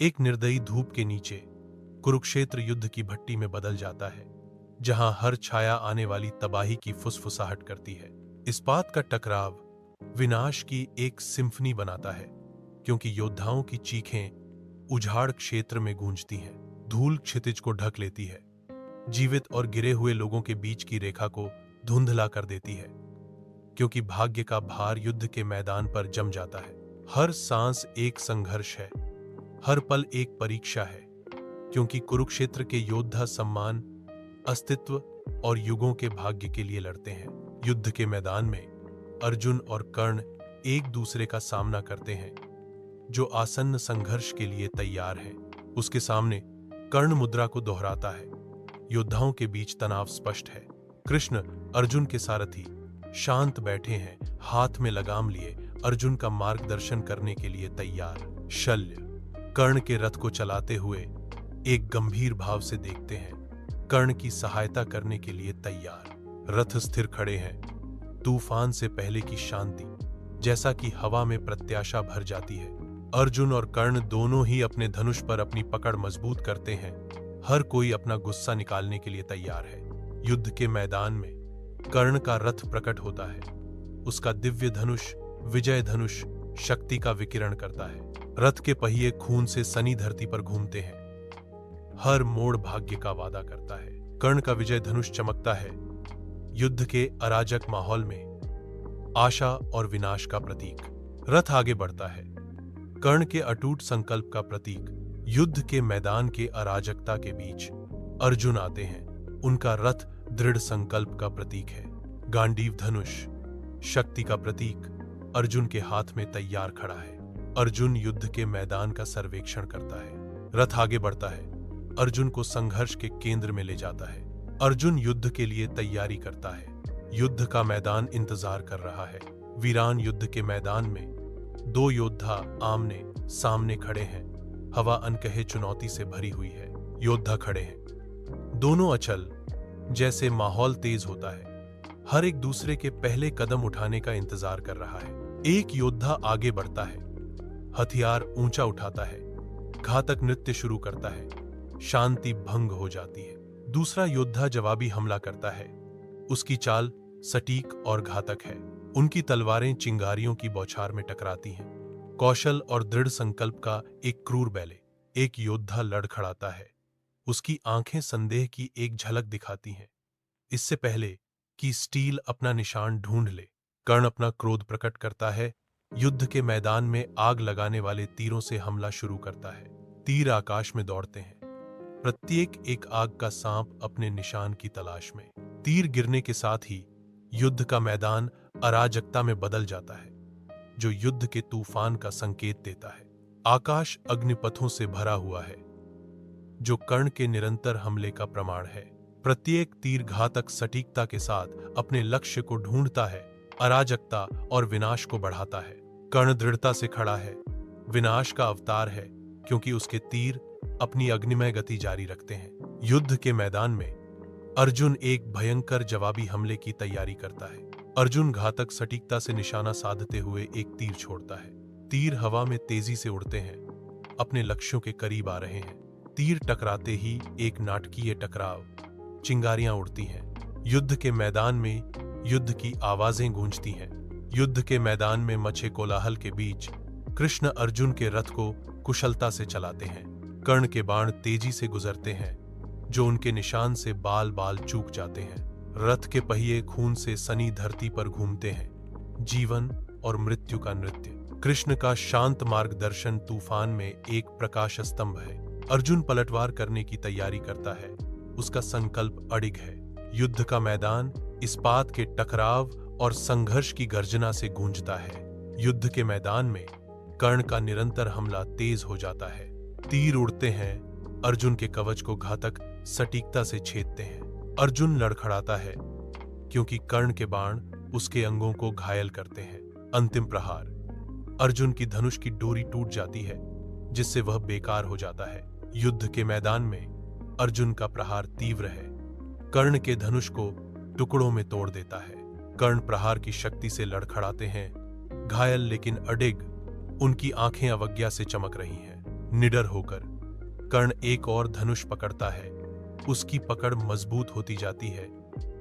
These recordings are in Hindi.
एक निर्दयी धूप के नीचे कुरुक्षेत्र युद्ध की भट्टी में बदल जाता है, जहां हर छाया आने वाली तबाही की फुसफुसाहट करती है। इस्पात का टकराव विनाश की एक सिम्फनी बनाता है, क्योंकि योद्धाओं की चीखें उजाड़ क्षेत्र में गूंजती हैं। धूल क्षितिज को ढक लेती है, जीवित और गिरे हुए लोगों के बीच की रेखा को धुंधला कर देती है, क्योंकि भाग्य का भार युद्ध के मैदान पर जम जाता है। हर सांस एक संघर्ष है, हर पल एक परीक्षा है, क्योंकि कुरुक्षेत्र के योद्धा सम्मान, अस्तित्व और युगों के भाग्य के लिए लड़ते हैं। युद्ध के मैदान में अर्जुन और कर्ण एक दूसरे का सामना करते हैं, जो आसन्न संघर्ष के लिए तैयार है। उसके सामने कर्ण मुद्रा को दोहराता है। योद्धाओं के बीच तनाव स्पष्ट है। कृष्ण अर्जुन के सारथी शांत बैठे हैं, हाथ में लगाम लिए अर्जुन का मार्गदर्शन करने के लिए तैयार। शल्य कर्ण के रथ को चलाते हुए एक गंभीर भाव से देखते हैं, कर्ण की सहायता करने के लिए तैयार। रथ स्थिर खड़े हैं, तूफान से पहले की शांति जैसा कि हवा में प्रत्याशा भर जाती है। अर्जुन और कर्ण दोनों ही अपने धनुष पर अपनी पकड़ मजबूत करते हैं, हर कोई अपना गुस्सा निकालने के लिए तैयार है। युद्ध के मैदान में कर्ण का रथ प्रकट होता है। उसका दिव्य धनुष विजय धनुष शक्ति का विकिरण करता है। रथ के पहिए खून से सनी धरती पर घूमते हैं, हर मोड़ भाग्य का वादा करता है। कर्ण का विजय धनुष चमकता है, युद्ध के अराजक माहौल में आशा और विनाश का प्रतीक। रथ आगे बढ़ता है, कर्ण के अटूट संकल्प का प्रतीक। युद्ध के मैदान के अराजकता के बीच अर्जुन आते हैं, उनका रथ दृढ़ संकल्प का प्रतीक है। गांडीव धनुष शक्ति का प्रतीक अर्जुन के हाथ में तैयार खड़ा है। अर्जुन युद्ध के मैदान का सर्वेक्षण करता है। रथ आगे बढ़ता है, अर्जुन को संघर्ष के केंद्र में ले जाता है। अर्जुन युद्ध के लिए तैयारी करता है। युद्ध का मैदान इंतजार कर रहा है। वीरान युद्ध के मैदान में दो योद्धा आमने सामने खड़े हैं। हवा अनकहे चुनौती से भरी हुई है। योद्धा खड़े हैं, दोनों अचल, जैसे माहौल तेज होता है। हर एक दूसरे के पहले कदम उठाने का इंतजार कर रहा है। एक योद्धा आगे बढ़ता है, हथियार ऊंचा उठाता है, घातक नृत्य शुरू करता है। शांति भंग हो जाती है। दूसरा योद्धा जवाबी हमला करता है। उसकी चाल सटीक और घातक है। उनकी तलवारें चिंगारियों की बौछार में टकराती हैं। कौशल और दृढ़ संकल्प का एक क्रूर बैले। एक योद्धा लड़खड़ाता है, उसकी आंखें संदेह की एक झलक दिखाती हैं, इससे पहले कि स्टील अपना निशान ढूंढ ले। कर्ण अपना क्रोध प्रकट करता है, युद्ध के मैदान में आग लगाने वाले तीरों से हमला शुरू करता है। तीर आकाश में दौड़ते हैं, प्रत्येक एक आग का सांप अपने निशान की तलाश में। तीर गिरने के साथ ही युद्ध का मैदान अराजकता में बदल जाता है, जो युद्ध के तूफान का संकेत देता है। आकाश अग्निपथों से भरा हुआ है, जो कर्ण के निरंतर हमले का प्रमाण है। प्रत्येक तीर घातक सटीकता के साथ अपने लक्ष्य को ढूंढता है, अराजकता और विनाश को बढ़ाता है। कर्ण दृढ़ता से खड़ा है, विनाश का अवतार है, क्योंकि उसके तीर अपनी अग्निमय गति जारी रखते हैं। युद्ध के मैदान में अर्जुन एक भयंकर जवाबी हमले की तैयारी करता है। अर्जुन घातक सटीकता से निशाना साधते हुए एक तीर छोड़ता है। तीर हवा में तेजी से उड़ते हैं, अपने लक्ष्यों के करीब आ रहे हैं। तीर टकराते ही एक नाटकीय टकराव, चिंगारियां उड़ती हैं। युद्ध के मैदान में युद्ध की आवाजें गूंजती हैं। युद्ध के मैदान में मचे कोलाहल के बीच कृष्ण अर्जुन के रथ को कुशलता से चलाते हैं। कर्ण के बाण तेजी से गुजरते हैं, जो उनके निशान से बाल बाल चूक जाते हैं। रथ के पहिए खून से सनी धरती पर घूमते हैं। जीवन और मृत्यु का नृत्य। कृष्ण का शांत मार्गदर्शन तूफान में एक प्रकाश स्तंभ है। अर्जुन पलटवार करने की तैयारी करता है, उसका संकल्प अडिग है। युद्ध का मैदान इस्पात के टकराव और संघर्ष की गर्जना से गूंजता है। युद्ध के मैदान में कर्ण का निरंतर हमला तेज हो जाता है। तीर उड़ते हैं, अर्जुन के कवच को घातक सटीकता से छेदते हैं। अर्जुन लड़खड़ाता है, क्योंकि कर्ण के बाण उसके अंगों को घायल करते हैं। अंतिम प्रहार, अर्जुन की धनुष की डोरी टूट जाती है, जिससे वह बेकार हो जाता है। युद्ध के मैदान में अर्जुन का प्रहार तीव्र है, कर्ण के धनुष को टुकड़ों में तोड़ देता है। कर्ण प्रहार की शक्ति से लड़खड़ाते हैं, घायल लेकिन अडिग। उनकी आंखें अवज्ञा से चमक रही हैं। निडर होकर कर्ण एक और धनुष पकड़ता है। उसकी पकड़ मजबूत होती जाती है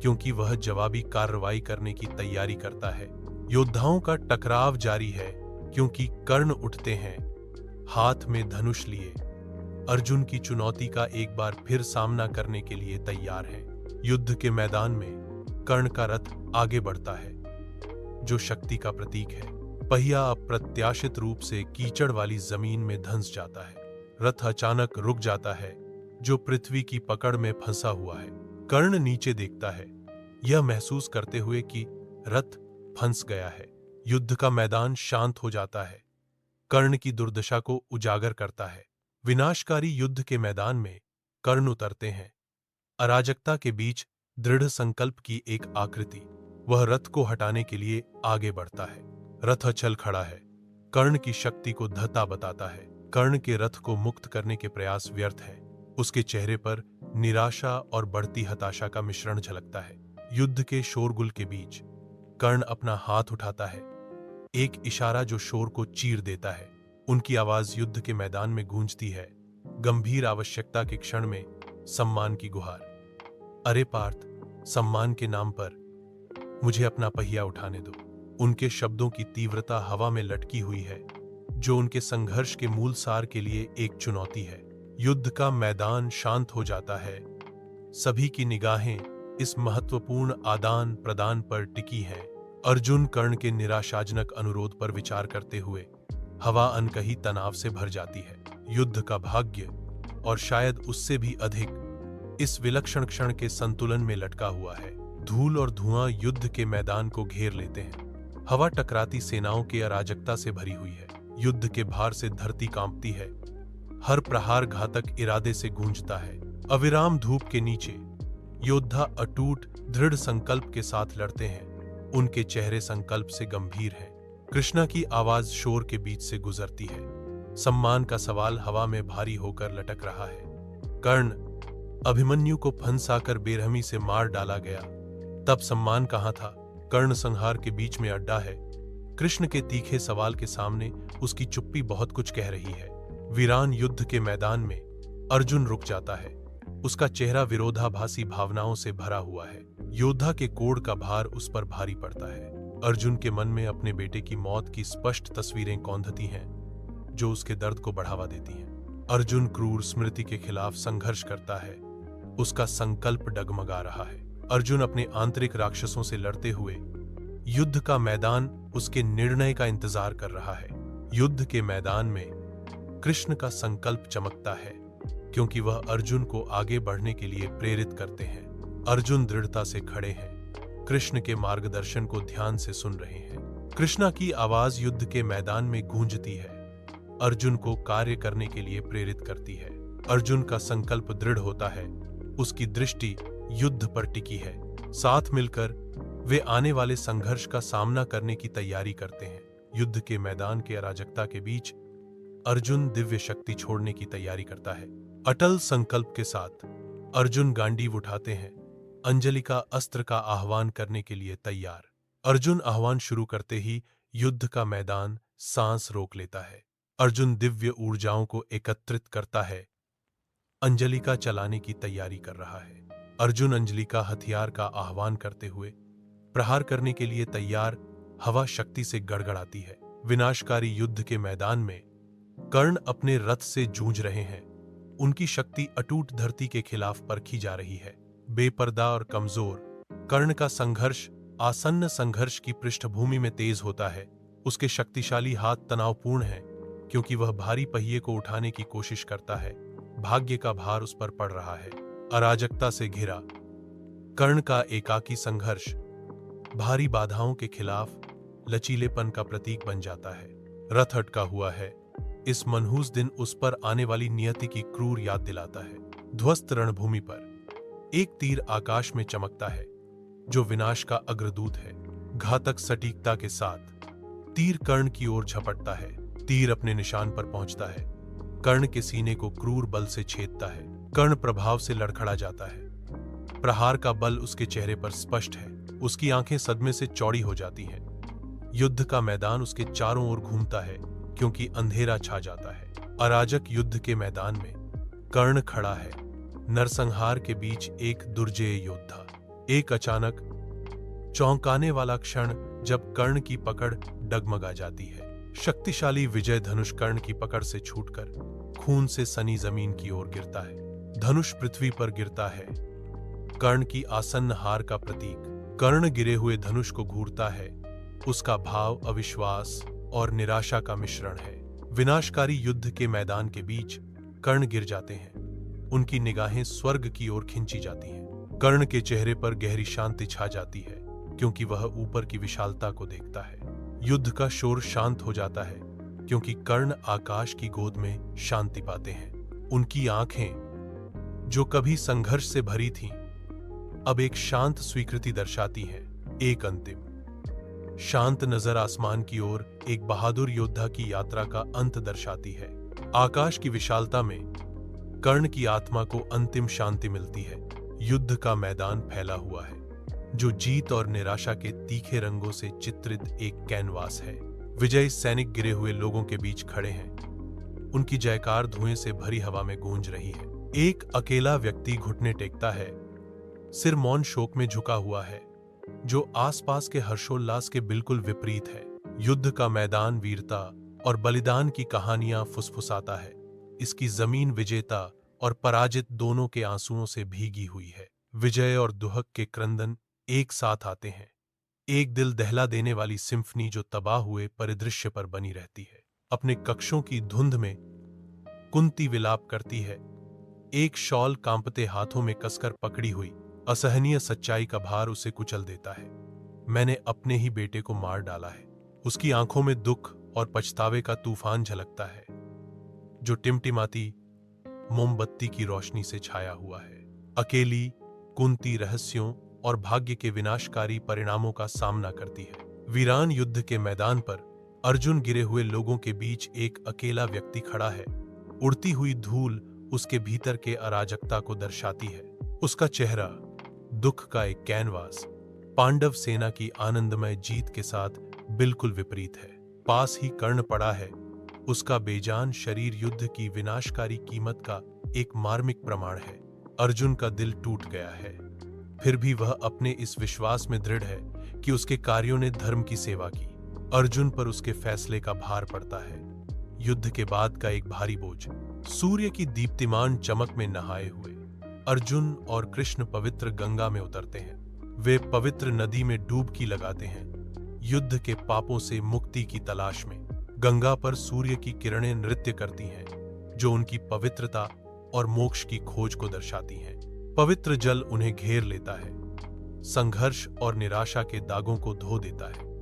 क्योंकि वह जवाबी कार्रवाई करने की तैयारी करता है। योद्धाओं का टकराव जारी है क्योंकि कर्ण उठते हैं, हाथ में धनुष लिए। अर्जुन की चुनौती का एक बार फिर सामना करने के लिए तैयार है। युद्ध के मैदान में कर्ण का रथ आगे बढ़ता है, जो शक्ति का प्रतीक है। पहिया अप्रत्याशित रूप से कीचड़ वाली जमीन में धंस जाता है। रथ अचानक रुक जाता है, जो पृथ्वी की पकड़ में फंसा हुआ है। कर्ण नीचे देखता है, यह महसूस करते हुए कि रथ फंस गया है। युद्ध का मैदान शांत हो जाता है, कर्ण की दुर्दशा को उजागर करता है। विनाशकारी युद्ध के मैदान में कर्ण उतरते हैं, अराजकता के बीच दृढ़ संकल्प की एक आकृति। वह रथ को हटाने के लिए आगे बढ़ता है। रथ अचल खड़ा है, कर्ण की शक्ति को धता बताता है। कर्ण के रथ को मुक्त करने के प्रयास व्यर्थ है। उसके चेहरे पर निराशा और बढ़ती हताशा का मिश्रण झलकता है। युद्ध के शोरगुल के बीच कर्ण अपना हाथ उठाता है, एक इशारा जो शोर को चीर देता है। उनकी आवाज युद्ध के मैदान में गूंजती है, गंभीर आवश्यकता के क्षण में सम्मान की गुहार। अरे पार्थ, सम्मान के नाम पर मुझे अपना पहिया उठाने दो। उनके शब्दों की तीव्रता हवा में लटकी हुई है, जो उनके संघर्ष के मूल सार के लिए एक चुनौती है। युद्ध का मैदान शांत हो जाता है, सभी की निगाहें इस महत्वपूर्ण आदान प्रदान पर टिकी हैं। अर्जुन कर्ण के निराशाजनक अनुरोध पर विचार करते हुए हवा अनकही तनाव से भर जाती है। युद्ध का भाग्य, और शायद उससे भी अधिक, इस विलक्षण क्षण के संतुलन में लटका हुआ है। धूल और धुआं युद्ध के मैदान को घेर लेते हैं। हवा टकराती सेनाओं की अराजकता से भरी हुई है। युद्ध के भार से धरती कांपती है, हर प्रहार घातक इरादे से गूंजता है। अविराम धूप के नीचे योद्धा अटूट दृढ़ संकल्प के साथ लड़ते हैं। उनके चेहरे संकल्प से गंभीर हैं। कृष्णा की आवाज शोर के बीच से गुजरती है। सम्मान का सवाल हवा में भारी होकर लटक रहा है। कर्ण, अभिमन्यु को फंसाकर बेरहमी से मार डाला गया, तब सम्मान कहाँ था? कर्ण संहार के बीच में अड्डा है। कृष्ण के तीखे सवाल के सामने उसकी चुप्पी बहुत कुछ कह रही है। वीरान युद्ध के मैदान में अर्जुन रुक जाता है। उसका चेहरा विरोधाभासी भावनाओं से भरा हुआ है। योद्धा के कोढ़ का भार उस पर भारी पड़ता है। अर्जुन के मन में अपने बेटे की मौत की स्पष्ट तस्वीरें कौंधती हैं, जो उसके दर्द को बढ़ावा देती हैं। अर्जुन क्रूर स्मृति के खिलाफ संघर्ष करता है। उसका संकल्प डगमगा रहा है। अर्जुन अपने आंतरिक राक्षसों से लड़ते हुए युद्ध का मैदान उसके निर्णय का इंतजार कर रहा है। युद्ध के मैदान में कृष्ण का संकल्प चमकता है, क्योंकि वह अर्जुन को आगे बढ़ने के लिए प्रेरित करते हैं। अर्जुन दृढ़ता से खड़े हैं, कृष्ण के मार्गदर्शन को ध्यान से सुन रहे हैं। कृष्णा की आवाज युद्ध के मैदान में गूंजती है, अर्जुन को कार्य करने के लिए प्रेरित करती है। अर्जुन का संकल्प दृढ़ होता है, उसकी दृष्टि युद्ध पर टिकी है। साथ मिलकर वे आने वाले संघर्ष का सामना करने की तैयारी करते हैं। युद्ध के मैदान के अराजकता के बीच अर्जुन दिव्य शक्ति छोड़ने की तैयारी करता है। अटल संकल्प के साथ अर्जुन गांडीव उठाते हैं, अंजलि का अस्त्र का आह्वान करने के लिए तैयार। अर्जुन आह्वान शुरू करते ही युद्ध का मैदान सांस रोक लेता है। अर्जुन दिव्य ऊर्जाओं को एकत्रित करता है, अंजलि का चलाने की तैयारी कर रहा है। अर्जुन अंजलि का हथियार का आह्वान करते हुए प्रहार करने के लिए तैयार। हवा शक्ति से गड़गड़ाती है। विनाशकारी युद्ध के मैदान में कर्ण अपने रथ से जूझ रहे हैं। उनकी शक्ति अटूट धरती के खिलाफ परखी जा रही है। बेपर्दा और कमजोर कर्ण का संघर्ष आसन्न संघर्ष की पृष्ठभूमि में तेज होता है। उसके शक्तिशाली हाथ तनावपूर्ण हैं, क्योंकि वह भारी पहिए को उठाने की कोशिश करता है। भाग्य का भार उस पर पड़ रहा है। अराजकता से घिरा कर्ण का एकाकी संघर्ष भारी बाधाओं के खिलाफ लचीलेपन का प्रतीक बन जाता है। रथ अटका हुआ है। इस मनहूस दिन उस पर आने वाली नियति की क्रूर याद दिलाता है। ध्वस्त रणभूमि पर एक तीर आकाश में चमकता है, जो विनाश का अग्रदूत है। घातक सटीकता के साथ तीर कर्ण की ओर झपटता है। तीर अपने निशान पर पहुंचता है, कर्ण के सीने को क्रूर बल से छेदता है। कर्ण प्रभाव से लड़खड़ा जाता है। प्रहार का बल उसके चेहरे पर स्पष्ट है। उसकी आंखें सदमे से चौड़ी हो जाती हैं। युद्ध का मैदान उसके चारों ओर घूमता है, क्योंकि अंधेरा छा जाता है। अराजक युद्ध के मैदान में कर्ण खड़ा है, नरसंहार के बीच एक दुर्जेय योद्धा। एक अचानक चौंकाने वाला क्षण जब कर्ण की पकड़ डगमगा जाती है। शक्तिशाली विजय धनुष कर्ण की पकड़ से छूटकर खून से सनी जमीन की ओर गिरता है। धनुष पृथ्वी पर गिरता है, कर्ण की आसन्न हार का प्रतीक। कर्ण गिरे हुए धनुष को घूरता है, उसका भाव अविश्वास और निराशा का मिश्रण है। विनाशकारी युद्ध के मैदान के बीच कर्ण गिर जाते हैं, उनकी निगाहें स्वर्ग की ओर खींची जाती हैं। कर्ण के चेहरे पर गहरी शांति छा जाती है, क्योंकि वह ऊपर की विशालता को देखता है। युद्ध का शोर शांत हो जाता है, क्योंकि कर्ण आकाश की गोद में शांति पाते हैं। उनकी आंखें, जो कभी संघर्ष से भरी थीं, अब एक शांत स्वीकृति दर्शाती हैं। एक अंतिम शांत नजर आसमान की ओर एक बहादुर योद्धा की यात्रा का अंत दर्शाती है। आकाश की विशालता में कर्ण की आत्मा को अंतिम शांति मिलती है। युद्ध का मैदान फैला हुआ है, जो जीत और निराशा के तीखे रंगों से चित्रित एक कैनवास है। विजयी सैनिक गिरे हुए लोगों के बीच खड़े हैं, उनकी जयकार धुएं से भरी हवा में गूंज रही है। एक अकेला व्यक्ति घुटने टेकता है, सिर मौन शोक में झुका हुआ है, जो आसपास के हर्षोल्लास के बिल्कुल विपरीत है। युद्ध का मैदान वीरता और बलिदान की कहानियां फुसफुसाता है। इसकी जमीन विजेता और पराजित दोनों के आंसुओं से भीगी हुई है। विजय और दुहक के क्रंदन एक साथ आते हैं, एक दिल दहला देने वाली सिम्फनी जो तबाह हुए परिदृश्य पर बनी रहती है। अपने कक्षों की धुंध में कुंती विलाप करती है, एक शॉल कांपते हाथों में कसकर पकड़ी हुई। असहनीय सच्चाई का भार उसे कुचल देता है। मैंने अपने ही बेटे को मार डाला है। उसकी आंखों में दुख और पछतावे का तूफान झलकता है, जो टिमटिमाती मोमबत्ती की रोशनी से छाया हुआ है। अकेली कुंती रहस्यों और भाग्य के विनाशकारी परिणामों का सामना करती है। वीरान युद्ध के मैदान पर अर्जुन गिरे हुए लोगों के बीच एक अकेला व्यक्ति खड़ा है। उड़ती हुई धूल उसके भीतर के अराजकता को दर्शाती है। उसका चेहरा दुख का एक कैनवास, पांडव सेना की आनंदमय जीत के साथ बिल्कुल विपरीत है। पास ही कर्ण पड़ा है, उसका बेजान शरीर युद्ध की विनाशकारी कीमत का एक मार्मिक प्रमाण है। अर्जुन का दिल टूट गया है, फिर भी वह अपने इस विश्वास में दृढ़ है कि उसके कार्यों ने धर्म की सेवा की। अर्जुन पर उसके फैसले का भार पड़ता है। युद्ध के बाद का एक भारी बोझ। सूर्य की दीप्तिमान चमक में नहाए हुए अर्जुन और कृष्ण पवित्र गंगा में उतरते हैं। वे पवित्र नदी में डुबकी लगाते हैं, युद्ध के पापों से मुक्ति की तलाश में। गंगा पर सूर्य की किरणें नृत्य करती हैं, जो उनकी पवित्रता और मोक्ष की खोज को दर्शाती हैं। पवित्र जल उन्हें घेर लेता है, संघर्ष और निराशा के दागों को धो देता है।